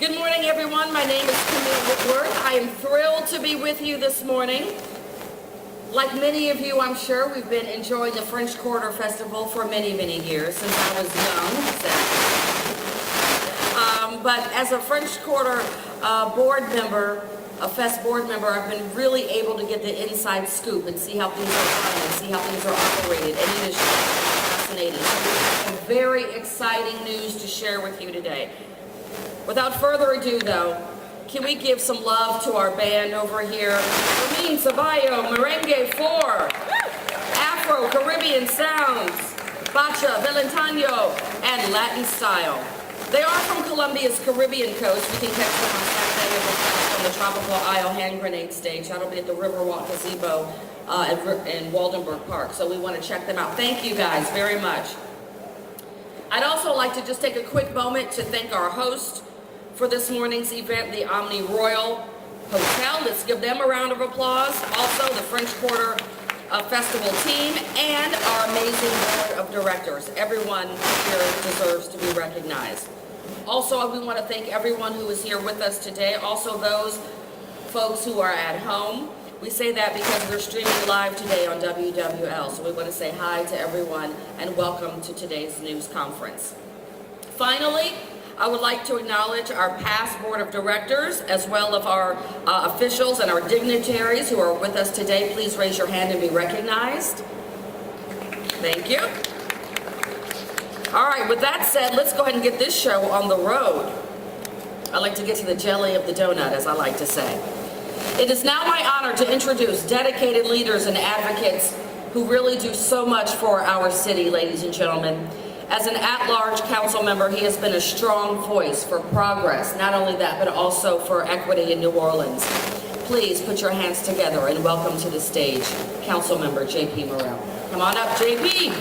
Good morning, everyone. My name is Camille Whitworth. I am thrilled to be with you this morning. Like many of you, I'm sure, we've been enjoying the French Quarter Festival for many, many years, since I was young. But as a French Quarter board member, a Fest board member, I've been really able to get the inside scoop and see how things are run and see how things are operated, and it is fascinating. So we have some very exciting news to share with you today. Without further ado, though, can we give some love to our band over here? Ramin Sabayo, Merengue 4, Afro, Caribbean Sounds, Bacha, Valentano, and Latin Style. They are from Colombia's Caribbean coast. We can catch them on Saturday on the Tropical Isle Hand Grenade Stage. That'll be at the Riverwalk Gazebo in Waldenburg Park. So we want to check them out. Thank you guys very much. I'd also like to just take a quick moment to thank our host for this morning's event, the Omni Royal Hotel. Let's give them a round of applause. Also, the French Quarter Festival team and our amazing board of directors. Everyone here deserves to be recognized. Also, we want to thank everyone who is here with us today. Also, those folks who are at home. We say that because we're streaming live today on WWL. So we want to say hi to everyone and welcome to today's news conference. Finally, I would like to acknowledge our past board of directors, as well as our officials and our dignitaries who are with us today. Please raise your hand and be recognized. Thank you. All right, with that said, let's go ahead and get this show on the road. I like to get to the jelly of the donut, as I like to say. It is now my honor to introduce dedicated leaders and advocates who really do so much for our city, ladies and gentlemen. As an at-large council member, he has been a strong voice for progress, not only that, but also for equity in New Orleans. Please put your hands together and welcome to the stage, Council Member J.P. Morrell. Come on up, J.P.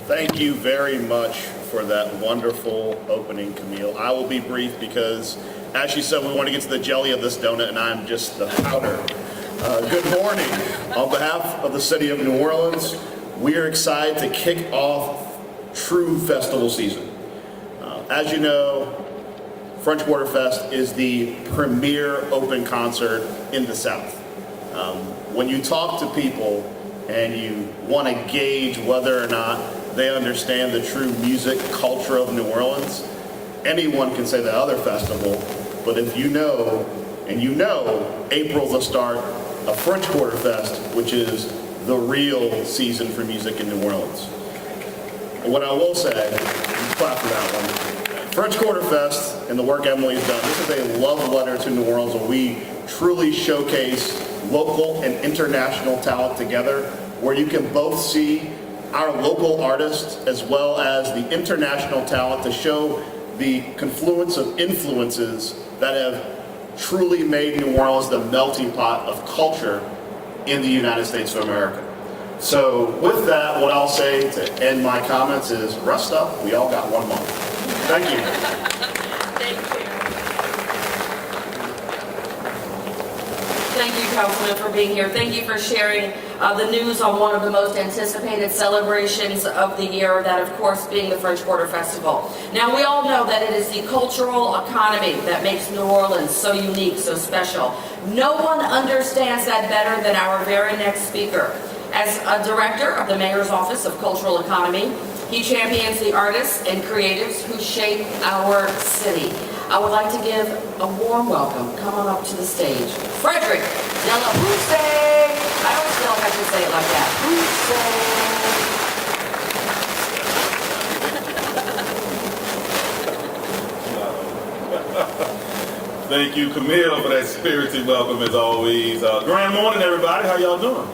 Thank you very much for that wonderful opening, Camille. I will be brief because, as she said, we want to get to the jelly of this donut, and I'm just the powder. Good morning. On behalf of the city of New Orleans, we are excited to kick off true festival season. As you know, French Quarter Fest is the premier open concert in the South. When you talk to people and you want to gauge whether or not they understand the true music culture of New Orleans, anyone can say the other festival, but if you know, and you know, April's the start of French Quarter Fest, which is the real season for music in New Orleans. What I will say, clap for that one, French Quarter Fest and the work Emily's done, this is a love letter to New Orleans where we truly showcase local and international talent together, where you can both see our local artists as well as the international talent to show the confluence of influences that have truly made New Orleans the melting pot of culture in the United States of America. So with that, what I'll say to end my comments is rest up, we all got 1 month. Thank you. Thank you. Thank you, Councilman, for being here. Thank you for sharing the news on one of the most anticipated celebrations of the year, that of course being the French Quarter Festival. Now, we all know that it is the cultural economy that makes New Orleans so unique, so special. No one understands that better than our very next speaker. As a director of the Mayor's Office of Cultural Economy, he champions the artists and creatives who shape our city. I would like to give a warm welcome, come on up to the stage, Frederick De La Pousse. I always feel like I should say it like that. Pousse. Thank you, Camille, for that spirited welcome as always. Grand morning, everybody. How y'all doing?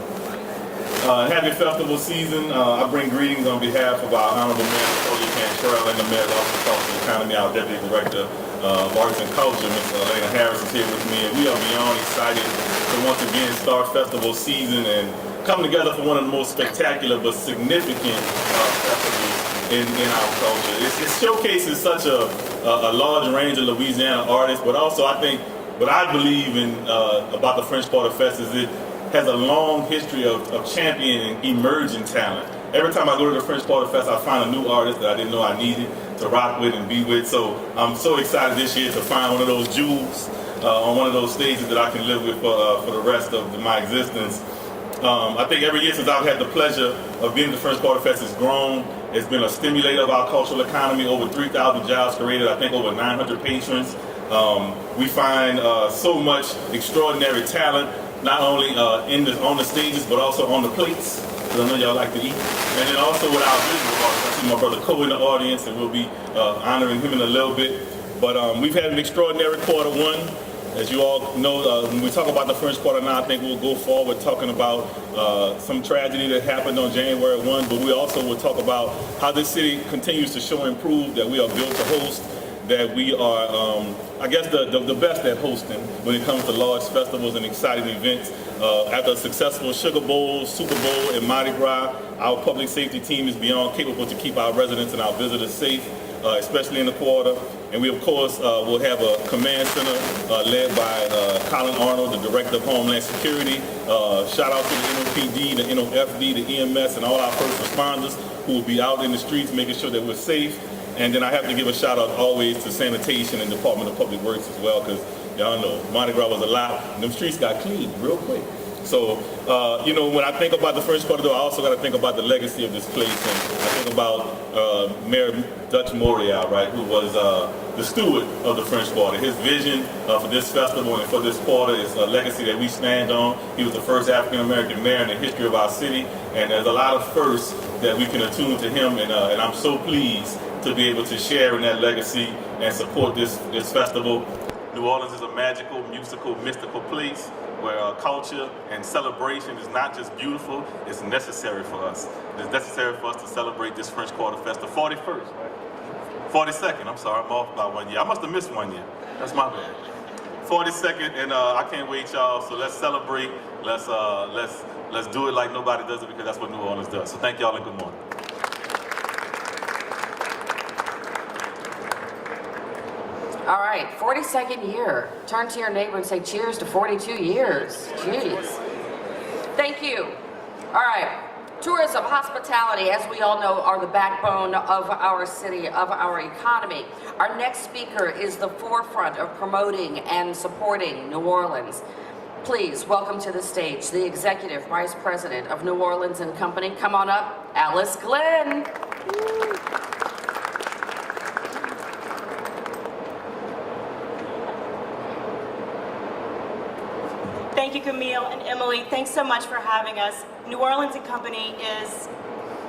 Happy festival season. I bring greetings on behalf of our Honorable Mayor, Cody Cantrell, and the Mayor's Office of Cultural Economy, our Deputy Director of Arts and Culture, Ms. Elena Harris, is here with me, and we are beyond excited to once again start festival season and come together for one of the most spectacular but significant festivals in our culture. It showcases such a large range of Louisiana artists, but also I think what I believe in about the French Quarter Fest is it has a long history of championing emerging talent every time I go to the French Quarter Fest, I find a new artist that I didn't know I needed to rock with and be with. So I'm so excited this year to find one of those jewels on one of those stages that I can live with for the rest of my existence. I think every year since I've had the pleasure of being at the French Quarter Fest, it's grown. It's been a stimulator of our cultural economy. Over 3,000 jobs created. I think over 900 patrons. We find so much extraordinary talent, not only on the stages, but also on the plates, because I know y'all like to eat. And then also with our visual artists. I see my brother Cole in the audience, and we'll be honoring him in a little bit. But we've had an extraordinary quarter one. As you all know, when we talk about the French Quarter now, I think we'll go forward talking about some tragedy that happened on January 1, but we also will talk about how this city continues to show and prove that we are built to host, that we are, I guess, the best at hosting when it comes to large festivals and exciting events. After a successful Sugar Bowl, Super Bowl, and Mardi Gras, our public safety team is beyond capable to keep our residents and our visitors safe, especially in the quarter. And we, of course, will have a command center led by Colin Arnold, the Director of Homeland Security. Shout out to the NOPD, the NOFD, the EMS, and all our first responders who will be out in the streets making sure that we're safe. And then I have to give a shout out always to sanitation and Department of Public Works as well, because y'all know Mardi Gras was a lot, and them streets got cleaned real quick. So, you know, when I think about the French Quarter, though, I also got to think about the legacy of this place. And I think about Mayor Dutch Morial, right, who was the steward of the French Quarter. His vision for this festival and for this quarter is a legacy that we stand on. He was the first African-American mayor in the history of our city. And there's a lot of firsts that we can attune to him. And I'm so pleased to be able to share in that legacy and support this festival. New Orleans is a magical, musical, mystical place where culture and celebration is not just beautiful, it's necessary for us. It's necessary for us to celebrate this French Quarter Fest, the 41st, right? 42nd, I'm sorry, I'm off by 1 year. I must have missed 1 year, that's my bad. 42nd, and I can't wait, y'all, so let's celebrate, let's do it like nobody does it, because that's what New Orleans does. So thank y'all and good morning. All right, 42nd year. Turn to your neighbor and say cheers to 42 years. Jeez. Thank you. All right. Tourism, hospitality, as we all know, are the backbone of our city, of our economy. Our next speaker is the forefront of promoting and supporting New Orleans. Please welcome to the stage the Executive Vice President of New Orleans and Company. Come on up, Alice Glenn. Thank you, Camille and Emily. Thanks so much for having us. New Orleans and Company is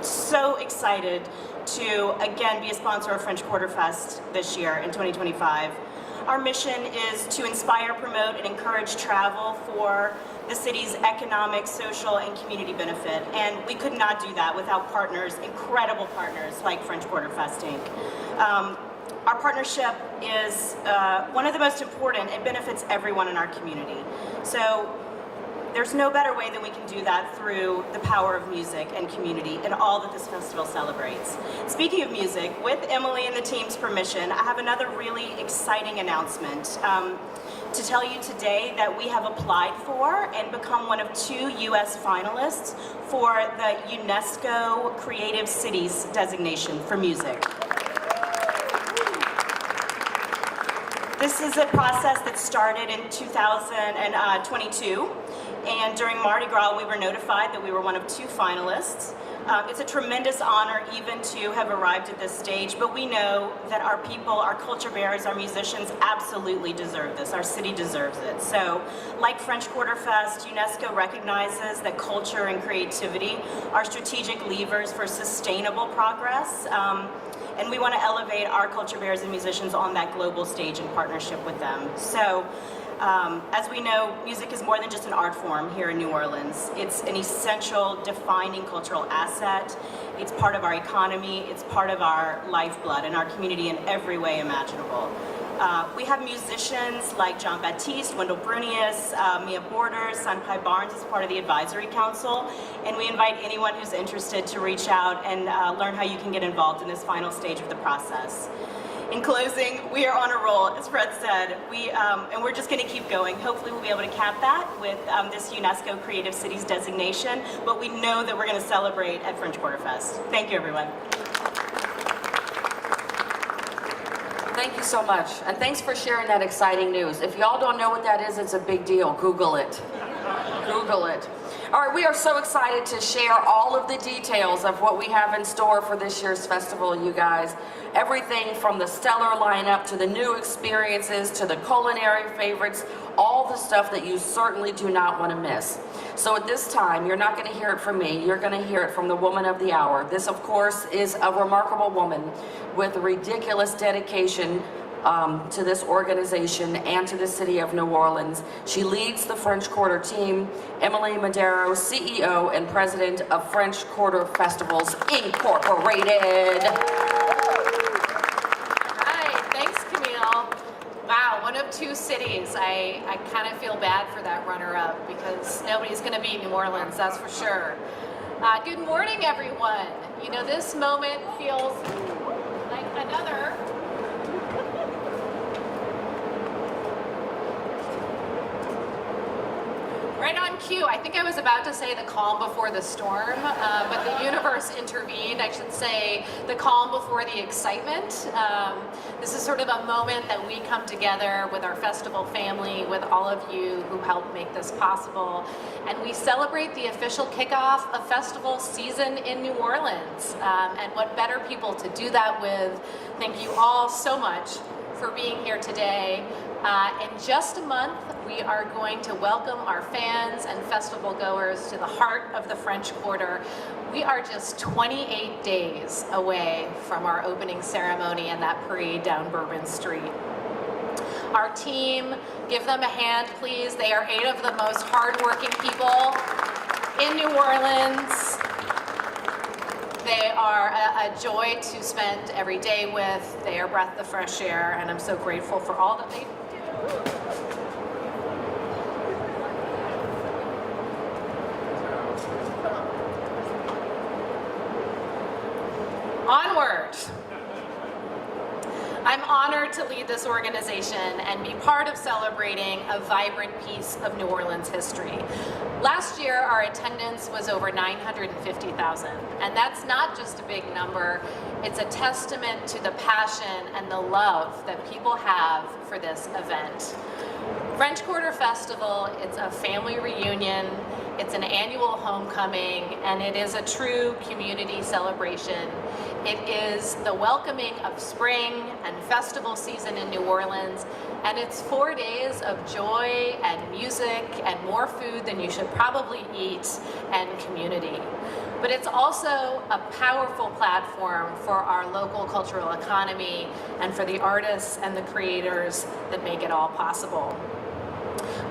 so excited to, again, be a sponsor of French Quarter Fest this year in 2025. Our mission is to inspire, promote, and encourage travel for the city's economic, social, and community benefit. And we could not do that without partners, incredible partners like French Quarter Fest, Inc. Our partnership is one of the most important. It benefits everyone in our community. So there's no better way than we can do that through the power of music and community and all that this festival celebrates. Speaking of music, with Emily and the team's permission, I have another really exciting announcement to tell you today that we have applied for and become one of 2 U.S. finalists for the UNESCO Creative Cities designation for music. This is a process that started in 2022, and during Mardi Gras we were notified that we were one of 2 finalists. It's a tremendous honor even to have arrived at this stage, but we know that our people, our culture bearers, our musicians absolutely deserve this. Our city deserves it. So, like French Quarter Fest, UNESCO recognizes that culture and creativity are strategic levers for sustainable progress. And we want to elevate our culture bearers and musicians on that global stage in partnership with them. So, as we know, music is more than just an art form here in New Orleans. It's an essential, defining cultural asset. It's part of our economy. It's part of our lifeblood and our community in every way imaginable. We have musicians like John Baptiste, Wendell Brunius, Mia Borders, Sanpai Barnes as part of the advisory council, and we invite anyone who's interested to reach out and learn how you can get involved in this final stage of the process. In closing, we are on a roll, as Fred said. And we're just going to keep going. Hopefully we'll be able to cap that with this UNESCO Creative Cities designation, but we know that we're going to celebrate at French Quarter Fest. Thank you, everyone. Thank you so much, and thanks for sharing that exciting news. If y'all don't know what that is, it's a big deal. Google it. Google it. All right, we are so excited to share all of the details of what we have in store for this year's festival, you guys. Everything from the stellar lineup to the new experiences to the culinary favorites, all the stuff that you certainly do not want to miss. So at this time, you're not going to hear it from me, you're going to hear it from the woman of the hour. This, of course, is a remarkable woman with ridiculous dedication to this organization and to the city of New Orleans. She leads the French Quarter team. Emily Madero, CEO and President of French Quarter Festivals Incorporated. Wow, one of two cities. I kind of feel bad for that runner-up because nobody's going to beat New Orleans, that's for sure. Good morning, everyone. You know, this moment feels like another. Right on cue. I think I was about to say the calm before the storm, but the universe intervened. I should say the calm before the excitement. This is sort of a moment that we come together with our festival family, with all of you who helped make this possible, and we celebrate the official kickoff of festival season in New Orleans. And what better people to do that with? Thank you all so much for being here today. In just a month, we are going to welcome our fans and festival goers to the heart of the French Quarter. We are just 28 days away from our opening ceremony and that parade down Bourbon Street. Our team, give them a hand, please. They are 8 of the most hardworking people in New Orleans. They are a joy to spend every day with. They are a breath of fresh air, and I'm so grateful for all that they do. Onward. I'm honored to lead this organization and be part of celebrating a vibrant piece of New Orleans history. Last year, our attendance was over 950,000, and that's not just a big number, it's a testament to the passion and the love that people have for this event. French Quarter Festival, it's a family reunion, it's an annual homecoming, and it is a true community celebration. It is the welcoming of spring and festival season in New Orleans, and it's 4 days of joy and music and more food than you should probably eat and community. But it's also a powerful platform for our local cultural economy and for the artists and the creators that make it all possible.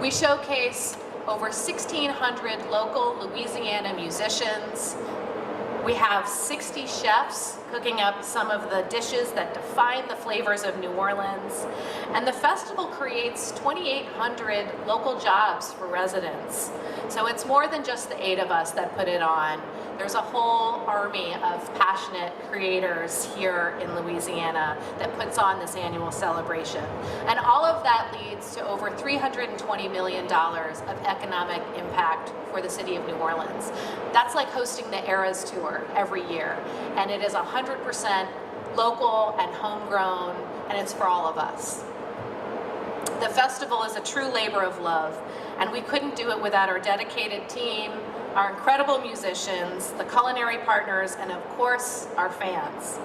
We showcase over 1,600 local Louisiana musicians. We have 60 chefs cooking up some of the dishes that define the flavors of New Orleans. And the festival creates 2,800 local jobs for residents. So it's more than just the 8 of us that put it on. There's a whole army of passionate creators here in Louisiana that puts on this annual celebration. And all of that leads to over $320 million of economic impact for the city of New Orleans. That's like hosting the Eras Tour every year. And it is 100% local and homegrown, and it's for all of us. The festival is a true labor of love, and we couldn't do it without our dedicated team, our incredible musicians, the culinary partners, and of course, our fans.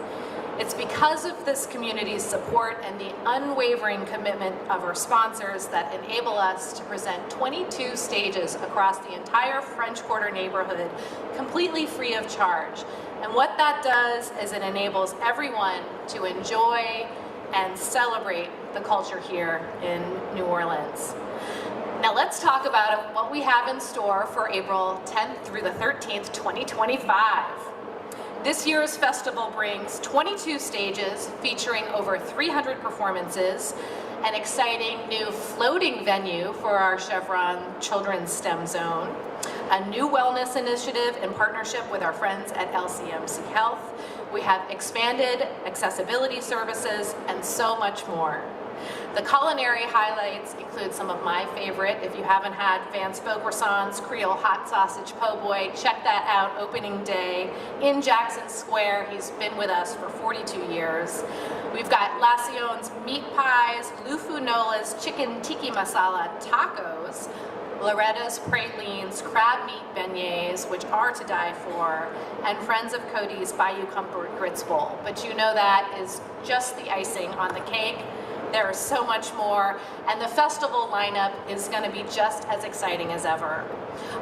It's because of this community's support and the unwavering commitment of our sponsors that enable us to present 22 stages across the entire French Quarter neighborhood completely free of charge. And what that does is it enables everyone to enjoy and celebrate the culture here in New Orleans. Now let's talk about what we have in store for April 10th through the 13th, 2025. This year's festival brings 22 stages featuring over 300 performances, an exciting new floating venue for our Chevron Children's STEM Zone, a new wellness initiative in partnership with our friends at LCMC Health. We have expanded accessibility services and so much more. The culinary highlights include some of my favorite. If you haven't had Vance Beaucroissant's Creole Hot Sausage Po' Boy, check that out, opening day in Jackson Square. He's been with us for 42 years. We've got La Sion's meat pies, Lufu Nola's chicken tiki masala tacos, Loretta's pralines, crab meat beignets, which are to die for, and Friends of Cody's Bayou Comfort Grits Bowl. But you know that is just the icing on the cake. There is so much more, and the festival lineup is going to be just as exciting as ever.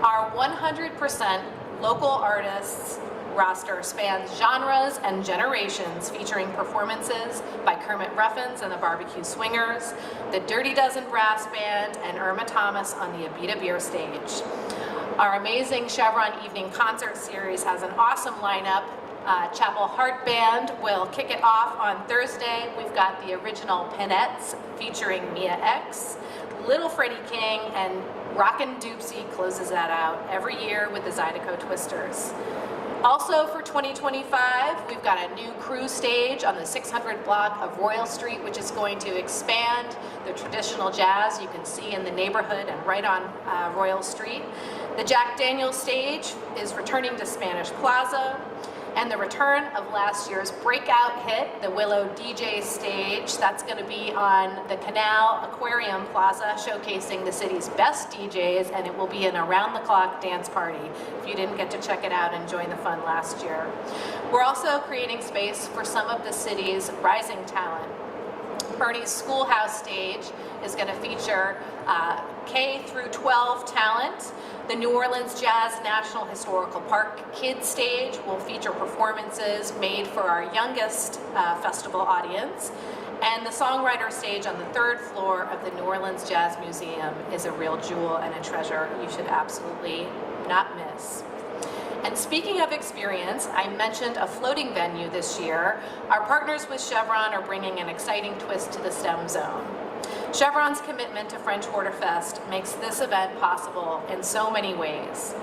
Our 100% local artists roster spans genres and generations, featuring performances by Kermit Ruffins and the Barbecue Swingers, the Dirty Dozen Brass Band, and Irma Thomas on the Abita Beer stage. Our amazing Chevron Evening Concert Series has an awesome lineup. Chapel Heart Band will kick it off on Thursday. We've got the original Pinettes featuring Mia X. Little Freddie King and Rockin' Doopsie closes that out every year with the Zydeco Twisters. Also for 2025, we've got a new cruise stage on the 600 block of Royal Street, which is going to expand the traditional jazz you can see in the neighborhood and right on Royal Street. The Jack Daniels stage is returning to Spanish Plaza. And the return of last year's breakout hit, the Willow DJ stage, that's going to be on the Canal Aquarium Plaza, showcasing the city's best DJs, and it will be an around-the-clock dance party. If you didn't get to check it out and join the fun last year. We're also creating space for some of the city's rising talent. Bernie's Schoolhouse stage is going to feature K through 12 talent. The New Orleans Jazz National Historical Park Kids stage will feature performances made for our youngest festival audience. And the songwriter stage on the 3rd floor of the New Orleans Jazz Museum is a real jewel and a treasure you should absolutely not miss. And speaking of experience, I mentioned a floating venue this year. Our partners with Chevron are bringing an exciting twist to the STEM zone. Chevron's commitment to French Quarter Fest makes this event possible in so many ways.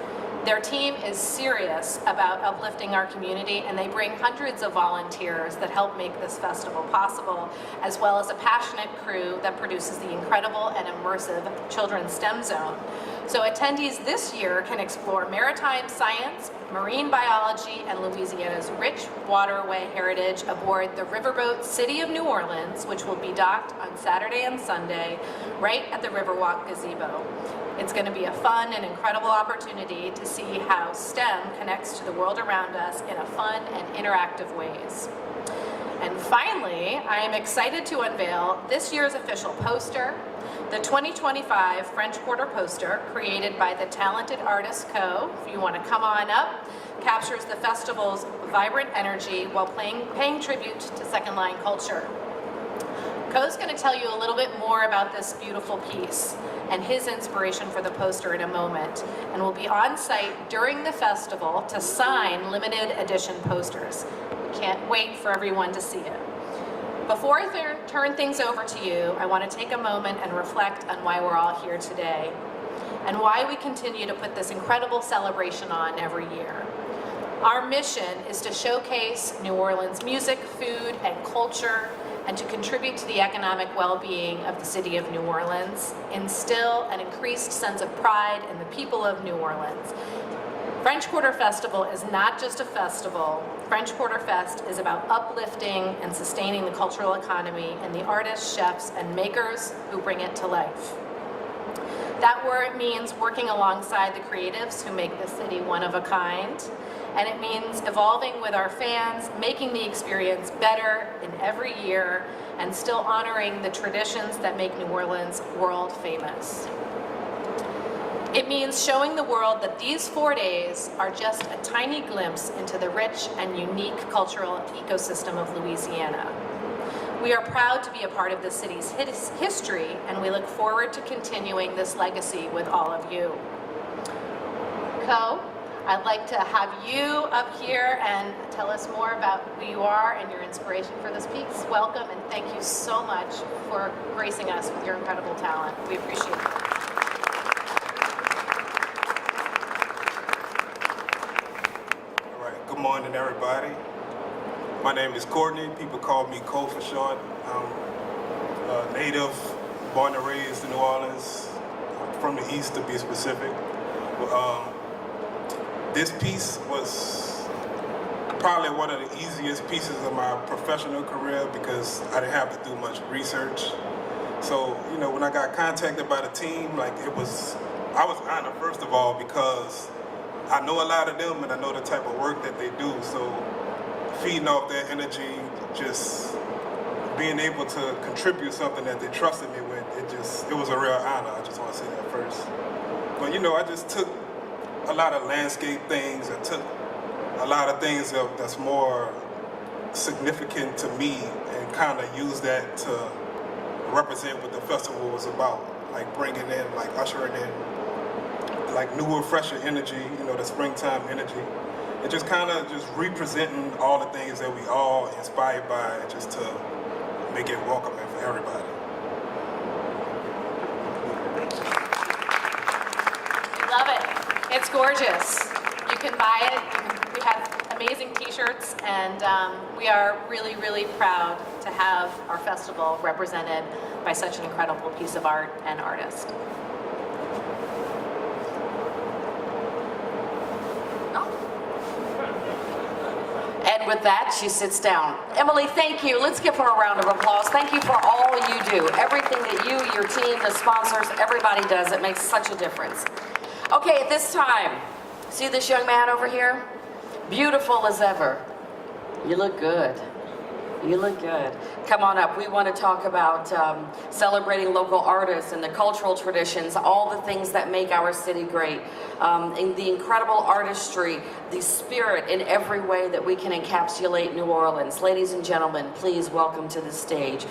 Their team is serious about uplifting our community, and they bring hundreds of volunteers that help make this festival possible, as well as a passionate crew that produces the incredible and immersive Children's STEM Zone. So attendees this year can explore maritime science, marine biology, and Louisiana's rich waterway heritage aboard the riverboat City of New Orleans, which will be docked on Saturday and Sunday right at the Riverwalk Gazebo. It's going to be a fun and incredible opportunity to see how STEM connects to the world around us in a fun and interactive ways. And finally, I am excited to unveil this year's official poster, the 2025 French Quarter poster, created by the Talented Artists Co. If you want to come on up, captures the festival's vibrant energy while paying tribute to Second Line culture. Co's going to tell you a little bit more about this beautiful piece and his inspiration for the poster in a moment, and will be on site during the festival to sign limited edition posters. We can't wait for everyone to see it. Before I turn things over to you, I want to take a moment and reflect on why we're all here today, and why we continue to put this incredible celebration on every year. Our mission is to showcase New Orleans music, food, and culture, and to contribute to the economic well-being of the city of New Orleans, instill an increased sense of pride in the people of New Orleans. French Quarter Festival is not just a festival. French Quarter Fest is about uplifting and sustaining the cultural economy and the artists, chefs, and makers who bring it to life. That word means working alongside the creatives who make the city one of a kind. And it means evolving with our fans, making the experience better in every year, and still honoring the traditions that make New Orleans world famous. It means showing the world that these 4 days are just a tiny glimpse into the rich and unique cultural ecosystem of Louisiana. We are proud to be a part of the city's history, and we look forward to continuing this legacy with all of you. Co, I'd like to have you up here and tell us more about who you are and your inspiration for this piece. Welcome, and thank you so much for gracing us with your incredible talent. We appreciate it. morning, everybody. My name is Courtney. People call me Cole for short. I'm a native, born and raised in New Orleans, from the East to be specific. This piece was probably one of the easiest pieces of my professional career because I didn't have to do much research. So, you know, when I got contacted by the team, like I was honored, first of all, because I know a lot of them and I know the type of work that they do. So feeding off their energy, just being able to contribute something that they trusted me with, it was a real honor. I just want to say that first. But you know, I just took a lot of landscape things. I took a lot of things that's more significant to me and kind of used that to represent what the festival was about. Like bringing in, like ushering in like newer, fresher energy, you know, the springtime energy. And just kind of just representing all the things that we all inspired by, just to make it welcoming for everybody. Love it. It's gorgeous. You can buy it. We have amazing t-shirts, and we are really, really proud to have our festival represented by such an incredible piece of art and artist. And with that, she sits down. Emily, thank you. Let's give her a round of applause. Thank you for all you do. Everything that you, your team, the sponsors, everybody does. It makes such a difference. Okay, at this time, see this young man over here? Beautiful as ever. You look good. You look good. Come on up. We want to talk about celebrating local artists and the cultural traditions, all the things that make our city great, and the incredible artistry, the spirit in every way that we can encapsulate New Orleans. Ladies and gentlemen, please welcome to the stage.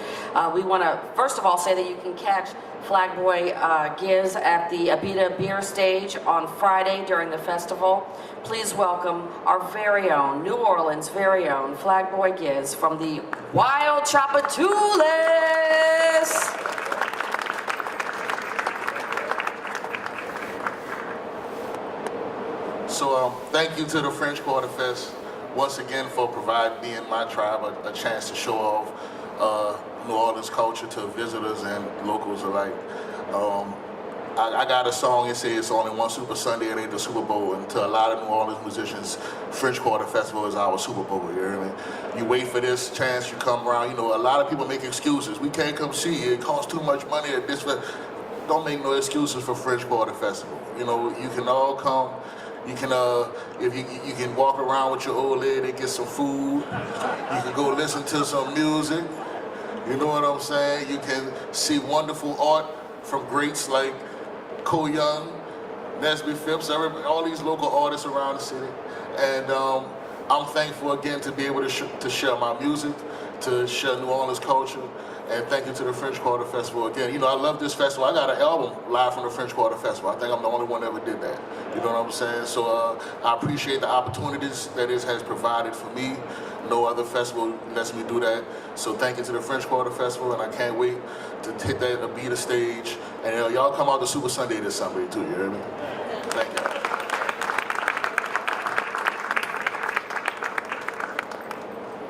We want to, first of all, say that you can catch Flag Boy Giz at the Abita Beer stage on Friday during the festival. Please welcome our very own, New Orleans' very own Flag Boy Giz from the Wild Chapatoulas. So thank you to the French Quarter Fest once again for providing me and my tribe a chance to show off New Orleans culture to visitors and locals alike. I got a song, it says it's only one Super Sunday, it ain't the Super Bowl, and to a lot of New Orleans musicians, French Quarter Festival is our Super Bowl, you hear me? You wait for this chance, you come around, you know, a lot of people make excuses. We can't come see you, it costs too much money at this. Don't make no excuses for French Quarter Festival. You know, you can all come. You can, if you can walk around with your old lady, get some food. You can go listen to some music. You know what I'm saying? You can see wonderful art from greats like Cole Young, Nesby Phipps, all these local artists around the city. And I'm thankful again to be able to share my music, to share New Orleans culture. And thank you to the French Quarter Festival again. You know, I love this festival. I got an album live from the French Quarter Festival. I think I'm the only one that ever did that. You know what I'm saying? So I appreciate the opportunities that it has provided for me. No other festival lets me do that. So thank you to the French Quarter Festival, and I can't wait to hit that Abita stage. And y'all come out to Super Sunday this Sunday too, you hear me? Thank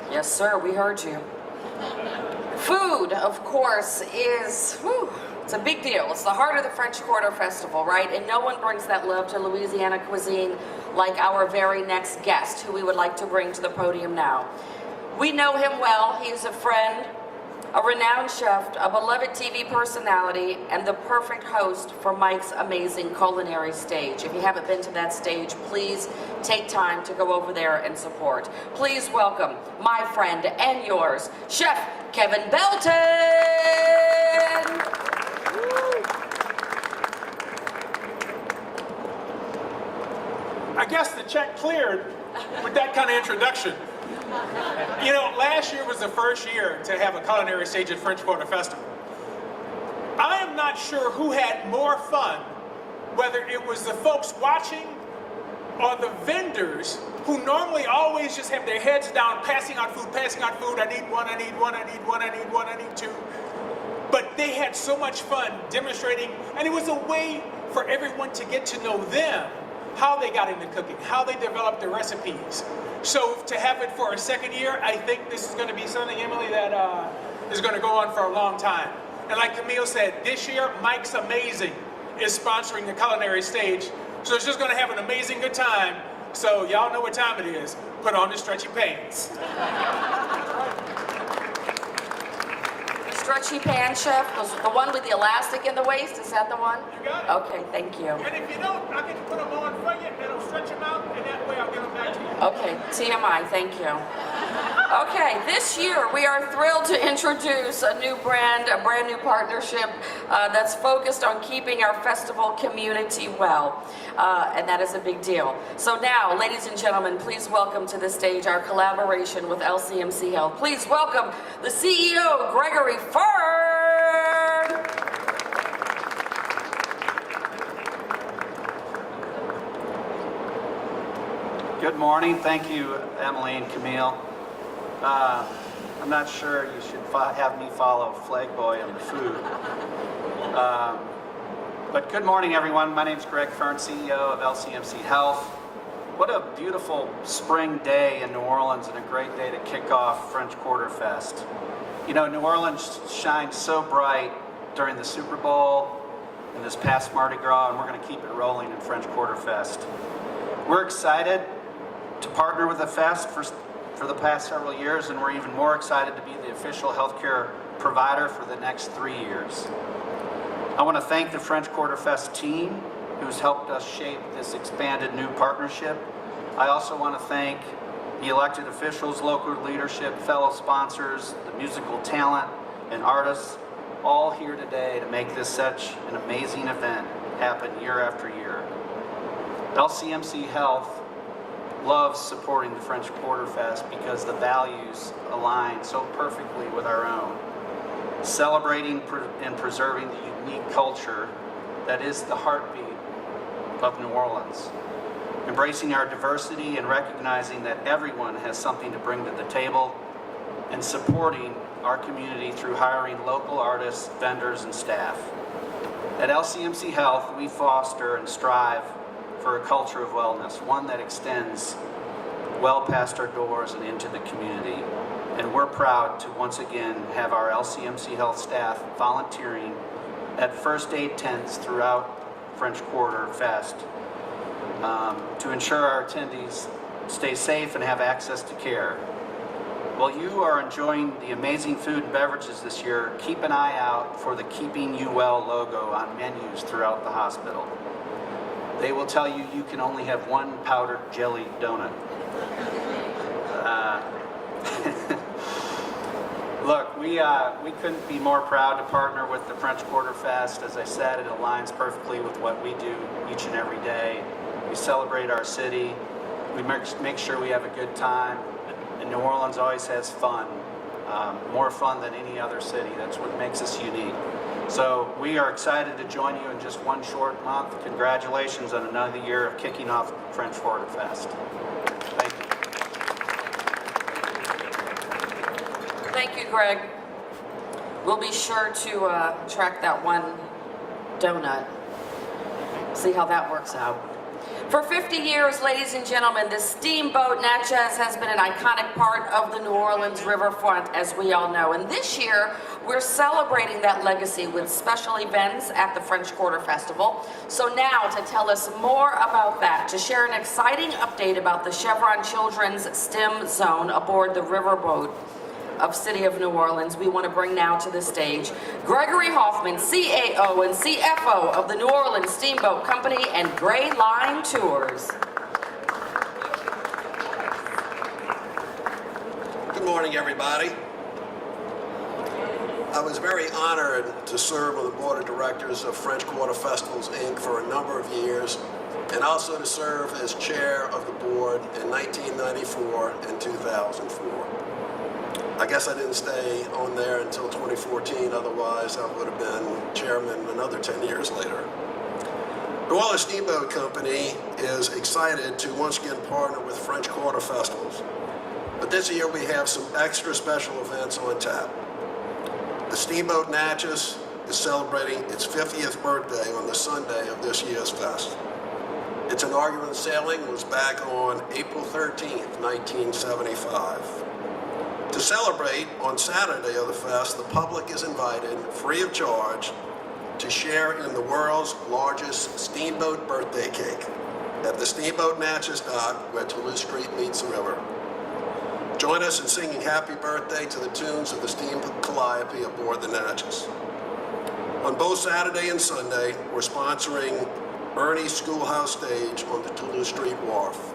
you. Yes, sir, we heard you. Food, of course, is, it's a big deal. It's the heart of the French Quarter Festival, right? And no one brings that love to Louisiana cuisine like our very next guest, who we would like to bring to the podium now. We know him well. He's a friend, a renowned chef, a beloved TV personality, and the perfect host for Mike's amazing Culinary stage. If you haven't been to that stage, please take time to go over there and support. Please welcome my friend and yours, Chef Kevin Belton. I guess the check cleared with that kind of introduction. You know, last year was the first year to have a culinary stage at French Quarter Festival. I am not sure who had more fun, whether it was the folks watching or the vendors who normally always just have their heads down, passing out food, I need one, I need one, I need one, I need one, I need two. But they had so much fun demonstrating, and it was a way for everyone to get to know them how they got into cooking, how they developed the recipes. So to have it for a second year, I think this is going to be something, Emily, that is going to go on for a long time. And like Camille said, this year, Mike's Amazing is sponsoring the culinary stage. So it's just going to have an amazing good time. So y'all know what time it is. Put on the stretchy pants. Stretchy pants, chef, the one with the elastic in the waist, is that the one? You got it. Okay, thank you. And if you don't, I can put them on for you, and it'll stretch them out, and that way I'll get them back to you. Okay, TMI, thank you. Okay, this year we are thrilled to introduce a brand new partnership that's focused on keeping our festival community well, and that is a big deal. So now, ladies and gentlemen, please welcome to the stage our collaboration with LCMC Health. Please welcome the CEO, Gregory Ferd. Good morning. Thank you, Emily and Camille. I'm not sure you should have me follow Flag Boy on the food. But good morning, everyone. My name is Greg Fern, CEO of LCMC Health. What a beautiful spring day in New Orleans and a great day to kick off French Quarter Fest. You know, New Orleans shined so bright during the Super Bowl and this past Mardi Gras, and we're going to keep it rolling in French Quarter Fest. We're excited to partner with the Fest for the past several years, and we're even more excited to be the official healthcare provider for the next 3 years. I want to thank the French Quarter Fest team who's helped us shape this expanded new partnership. I also want to thank the elected officials, local leadership, fellow sponsors, the musical talent, and artists, all here today to make this such an amazing event happen year after year. LCMC Health loves supporting the French Quarter Fest because the values align so perfectly with our own. Celebrating and preserving the unique culture that is the heartbeat of New Orleans. Embracing our diversity and recognizing that everyone has something to bring to the table, and supporting our community through hiring local artists, vendors, and staff. At LCMC Health, we foster and strive for a culture of wellness, one that extends well past our doors and into the community. And we're proud to once again have our LCMC Health staff volunteering at first aid tents throughout French Quarter Fest to ensure our attendees stay safe and have access to care. While you are enjoying the amazing food and beverages this year, keep an eye out for the Keeping You Well logo on menus throughout the hospital. They will tell you you can only have one powdered jelly donut. Look, we couldn't be more proud to partner with the French Quarter Fest. As I said, it aligns perfectly with what we do each and every day. We celebrate our city. We make sure we have a good time. And New Orleans always has fun, more fun than any other city. That's what makes us unique. So we are excited to join you in just one short month. Congratulations on another year of kicking off French Quarter Fest. Thank you. Thank you, Greg. We'll be sure to track that one donut, see how that works out. For 50 years, ladies and gentlemen, the Steamboat Natchez has been an iconic part of the New Orleans riverfront, as we all know. And this year, we're celebrating that legacy with special events at the French Quarter Festival. So now, to tell us more about that, to share an exciting update about the Chevron Children's STEM Zone aboard the riverboat of City of New Orleans, we want to bring now to the stage Gregory Hoffman, CAO and CFO of the New Orleans Steamboat Company and Gray Line Tours. Good morning, everybody. I was very honored to serve on the board of directors of French Quarter Festivals, Inc. for a number of years, and also to serve as chair of the board in 1994 and 2004. I guess I didn't stay on there until 2014, otherwise I would have been chairman another 10 years later. New Orleans Steamboat Company is excited to once again partner with French Quarter Festivals. But this year we have some extra special events on tap. The Steamboat Natchez is celebrating its 50th birthday on the Sunday of this year's fest. Its inaugural sailing was back on April 13th, 1975. To celebrate, on Saturday of the fest, the public is invited, free of charge, to share in the world's largest steamboat birthday cake at the Steamboat Natchez dock where Toulouse Street meets the river. Join us in singing happy birthday to the tunes of the Steamboat Calliope aboard the Natchez. On both Saturday and Sunday, we're sponsoring Ernie's Schoolhouse Stage on the Toulouse Street Wharf.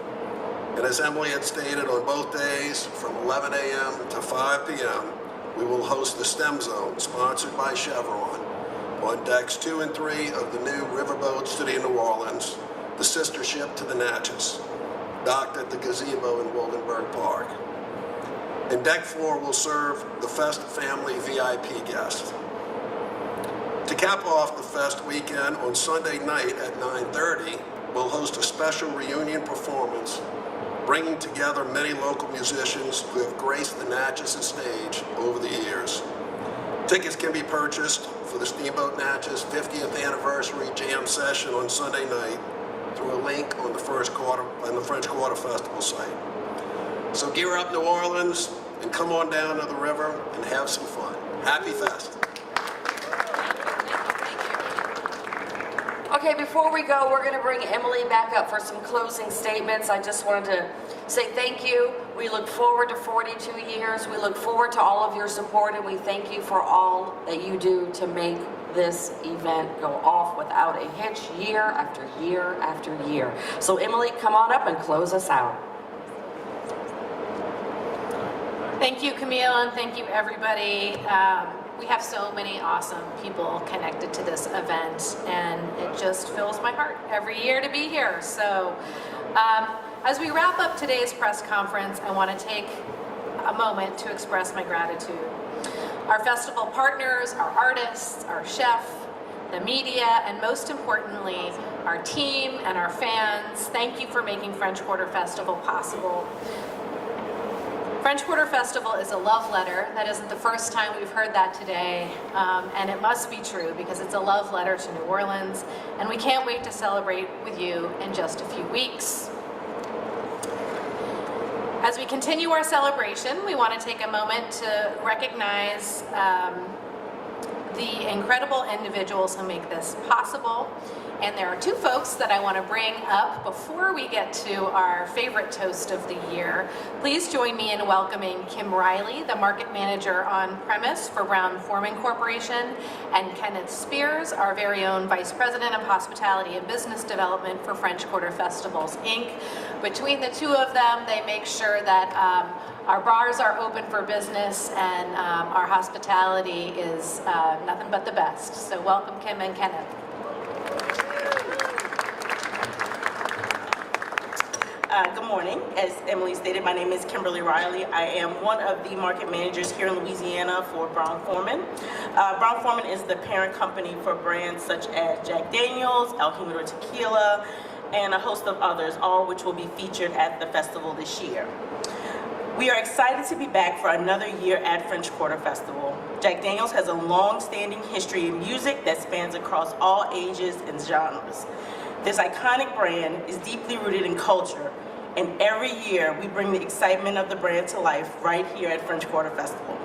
And as Emily had stated, on both days, from 11 a.m. to 5 p.m., we will host the STEM Zone, sponsored by Chevron, on decks 2 and 3 of the new riverboat City of New Orleans, the sister ship to the Natchez, docked at the gazebo in Woldenberg Park. And deck 4 will serve the Fest family VIP guests. To cap off the Fest weekend, on Sunday night at 9:30, we'll host a special reunion performance, bringing together many local musicians who have graced the Natchez stage over the years. Tickets can be purchased for the Steamboat Natchez 50th anniversary jam session on Sunday night through a link on the French Quarter Festival site. So gear up, New Orleans, and come on down to the river and have some fun. Happy Fest. Okay, before we go, we're going to bring Emily back up for some closing statements. I just wanted to say thank you. We look forward to 42 years. We look forward to all of your support, and we thank you for all that you do to make this event go off without a hitch year after year after year. So Emily, come on up and close us out. Thank you, Camille, and thank you, everybody. We have so many awesome people connected to this event, and it just fills my heart every year to be here. So as we wrap up today's press conference, I want to take a moment to express my gratitude. Our festival partners, our artists, our chef, the media, and most importantly, our team and our fans, thank you for making French Quarter Festival possible. French Quarter Festival is a love letter. That isn't the first time we've heard that today, and it must be true because it's a love letter to New Orleans, and we can't wait to celebrate with you in just a few weeks. As we continue our celebration, we want to take a moment to recognize the incredible individuals who make this possible. And there are two folks that I want to bring up before we get to our favorite toast of the year. Please join me in welcoming Kim Riley, the market manager on premise for Brown-Forman Corporation, and Kenneth Spears, our very own vice president of hospitality and business development for French Quarter Festivals, Inc. Between the two of them, they make sure that our bars are open for business and our hospitality is nothing but the best. So welcome, Kim and Kenneth. Good morning. As Emily stated, my name is Kimberly Riley. I am one of the market managers here in Louisiana for Brown-Forman. Brown-Forman is the parent company for brands such as Jack Daniels, El Jimador Tequila, and a host of others, all which will be featured at the festival this year. We are excited to be back for another year at French Quarter Festival. Jack Daniels has a long-standing history in music that spans across all ages and genres. This iconic brand is deeply rooted in culture, and every year we bring the excitement of the brand to life right here at French Quarter Festival.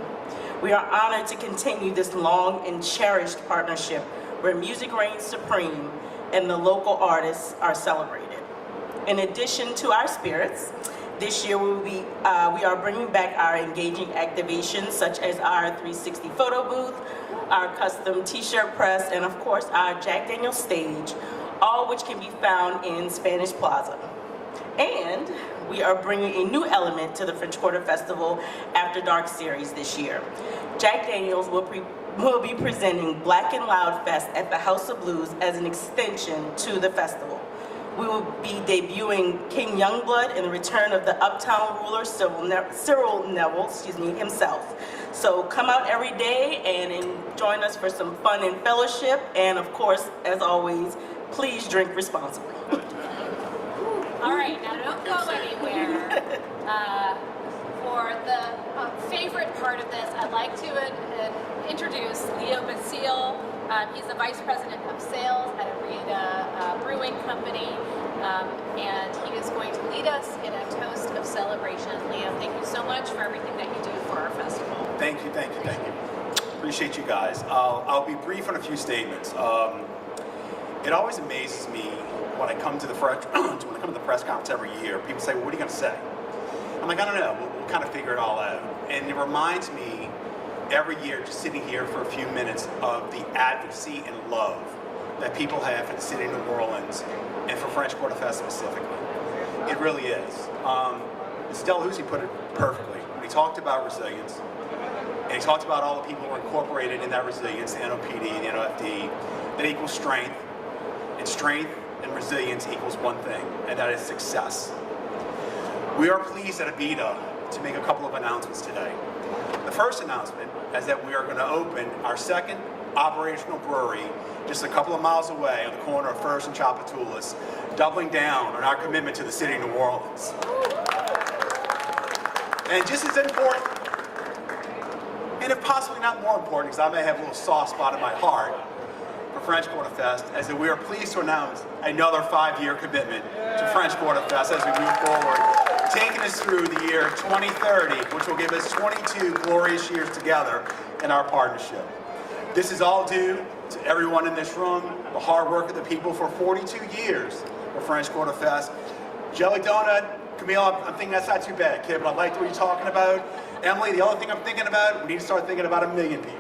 We are honored to continue this long and cherished partnership where music reigns supreme and the local artists are celebrated. In addition to our spirits, this year we are bringing back our engaging activations such as our 360 photo booth, our custom t-shirt press, and of course our Jack Daniels stage, all which can be found in Spanish Plaza. And we are bringing a new element to the French Quarter Festival After Dark series this year. Jack Daniels will be presenting Black and Loud Fest at the House of Blues as an extension to the festival. We will be debuting King Youngblood and the return of the Uptown ruler Cyril Neville himself. So come out every day and join us for some fun and fellowship. And of course, as always, please drink responsibly. All right, now don't go anywhere. For the favorite part of this, I'd like to introduce Leo Basile, He's the Vice President of Sales at Arita Brewing Company, and he is going to lead us in a toast of celebration. Liam, thank you so much for everything that you do for our festival. Thank you, thank you, thank you. Appreciate you guys. I'll be brief on a few statements. It always amazes me when I come to the press conference every year. People say, well, what are you going to say? I'm like, I don't know. We'll kind of figure it all out. And it reminds me every year, just sitting here for a few minutes, of the advocacy and love that people have for the city of New Orleans and for French Quarter Fest specifically. It really is. Mr. Delahousie put it perfectly when he talked about resilience, and he talked about all the people who are incorporated in that resilience, the NOPD, the NOFD, that equals strength, and strength and resilience equals one thing, and that is success. We are pleased at Avita to make a couple of announcements today. The first announcement is that we are going to open our second operational brewery just a couple of miles away on the corner of First and Tchoupitoulas, doubling down on our commitment to the city of New Orleans. And just as important, and if possibly not more important, because I may have a little soft spot in my heart for French Quarter Fest, is that we are pleased to announce another 5-year commitment to French Quarter Fest as we move forward, taking us through the year 2030, which will give us 22 glorious years together in our partnership. This is all due to everyone in this room, the hard work of the people for 42 years for French Quarter Fest. Jelly Donut, Camille, I'm thinking that's not too bad, kid, but I like what you're talking about. Emily, the other thing I'm thinking about, we need to start thinking about 1 million people.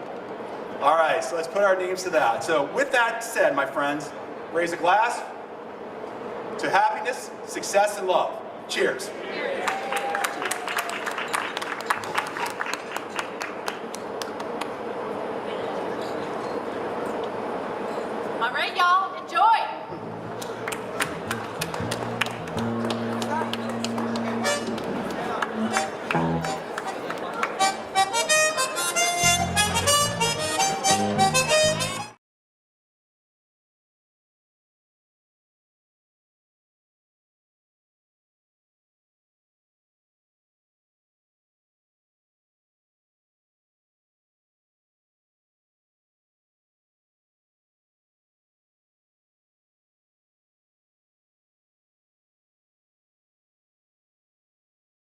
All right, so let's put our names to that. So with that said, my friends, raise a glass to happiness, success, and love. Cheers. All right, y'all.